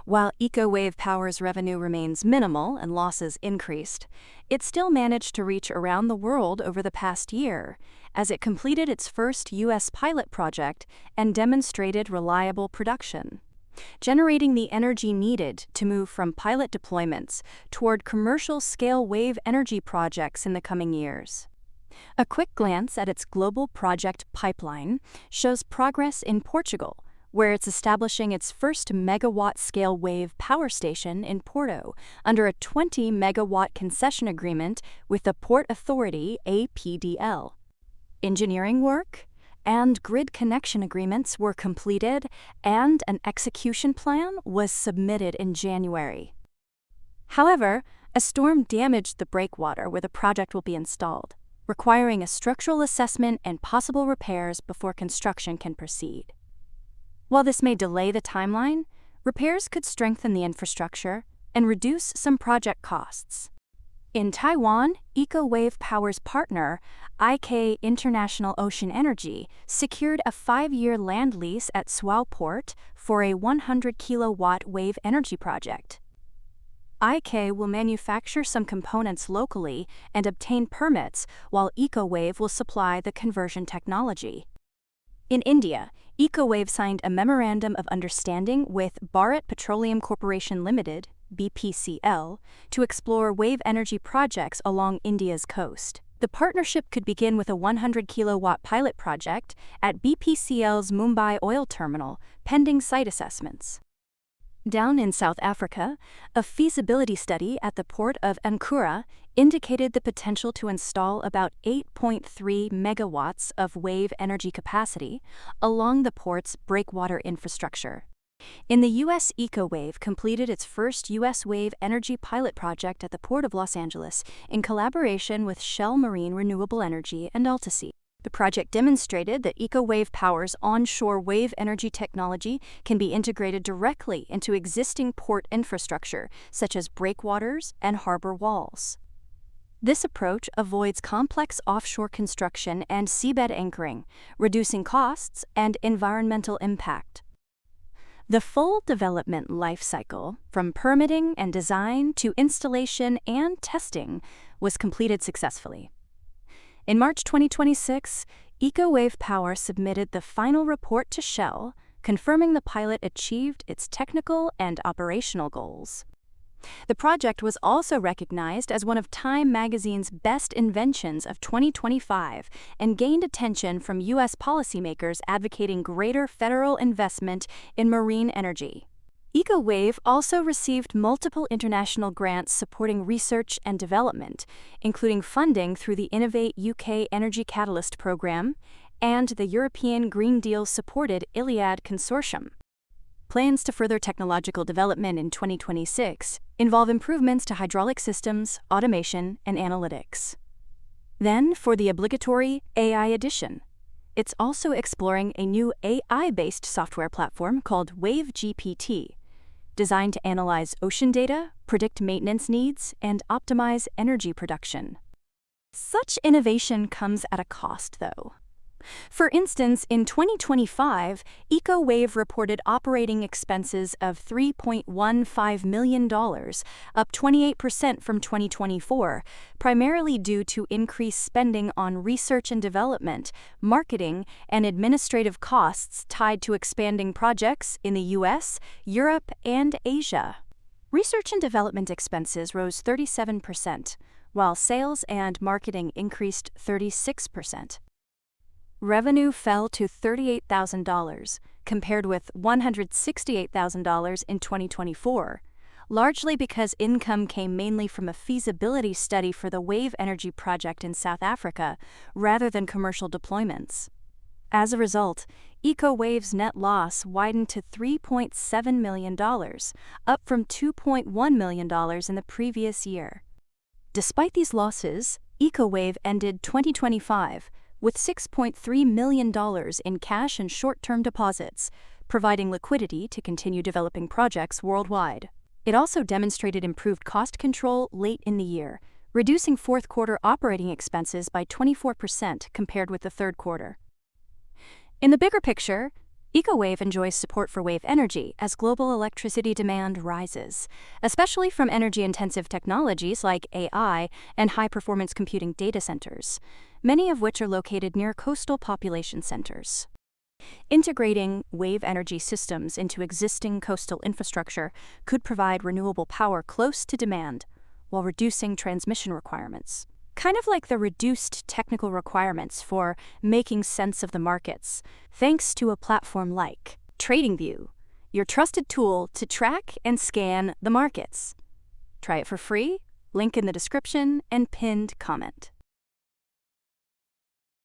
While EcoWave Power's revenue remains minimal and losses increased, it still managed to reach around the world over the past year, as it completed its first U.S. pilot project and demonstrated reliable production, generating the energy needed to move from pilot deployments toward commercial-scale wave energy projects in the coming years. A quick glance at its global project pipeline shows progress in Portugal, where it's establishing its first megawatt-scale wave power station in Porto under a 20-megawatt concession agreement with the Port Authority APDL. Engineering work and grid connection agreements were completed, and an execution plan was submitted in January. However, a storm damaged the breakwater where the project will be installed, requiring a structural assessment and possible repairs before construction can proceed. While this may delay the timeline, repairs could strengthen the infrastructure and reduce some project costs. In Taiwan, EcoWave Power's partner, IK International Ocean Energy, secured a 5-year land lease at Suao Port for a 100-kilowatt wave energy project. IK will manufacture some components locally and obtain permits, while EcoWave will supply the conversion technology. In India, EcoWave signed a Memorandum of Understanding with Bharat Petroleum Corporation Limited, BPCL, to explore wave energy projects along India's coast. The partnership could begin with a 100-kilowatt pilot project at BPCL's Mumbai oil terminal, pending site assessments. Down in South Africa, a feasibility study at the port of Ascencore indicated the potential to install about 8.3 megawatts of wave energy capacity along the port's breakwater infrastructure. In the U.S., EcoWave completed its first U.S. wave energy pilot project at the Port of Los Angeles in collaboration with Shell Marine Renewable Energy and Altasea. The project demonstrated that EcoWave Power's onshore wave energy technology can be integrated directly into existing port infrastructure, such as breakwaters and harbor walls. This approach avoids complex offshore construction and seabed anchoring, reducing costs and environmental impact. The full development life cycle, from permitting and design to installation and testing, was completed successfully. In March 2026, EcoWave Power submitted the final report to Shell, confirming the pilot achieved its technical and operational goals. The project was also recognized as one of Time magazine's best inventions of 2025 and gained attention from U.S. policymakers advocating greater federal investment in marine energy. EcoWave also received multiple international grants supporting research and development, including funding through the Innovate UK Energy Catalyst Programme and the European Green Deal-supported Iliad Consortium. Plans to further technological development in 2026 involve improvements to hydraulic systems, automation, and analytics. Then, for the obligatory AI edition, it's also exploring a new AI-based software platform called WaveGPT, designed to analyze ocean data, predict maintenance needs, and optimize energy production. Such innovation comes at a cost, though. For instance, in 2025, EcoWave reported operating expenses of $3.15 million, up 28% from 2024, primarily due to increased spending on research and development, marketing, and administrative costs tied to expanding projects in the US, Europe, and Asia. Research and development expenses rose 37%, while sales and marketing increased 36%. Revenue fell to $38,000, compared with $168,000 in 2024, largely because income came mainly from a feasibility study for the wave energy project in South Africa, rather than commercial deployments. As a result, EcoWave's net loss widened to $3.7 million, up from $2.1 million in the previous year. Despite these losses, EcoWave ended 2025 with $6.3 million in cash and short-term deposits, providing liquidity to continue developing projects worldwide. It also demonstrated improved cost control late in the year, reducing fourth-quarter operating expenses by 24% compared with the third quarter. In the bigger picture, EcoWave enjoys support for wave energy as global electricity demand rises, especially from energy-intensive technologies like AI and high-performance computing data centers, many of which are located near coastal population centers. Integrating wave energy systems into existing coastal infrastructure could provide renewable power close to demand while reducing transmission requirements. Kind of like the reduced technical requirements for making sense of the markets, thanks to a platform like TradingView, your trusted tool to track and scan the markets. Try it for free, link in the description and pinned comment.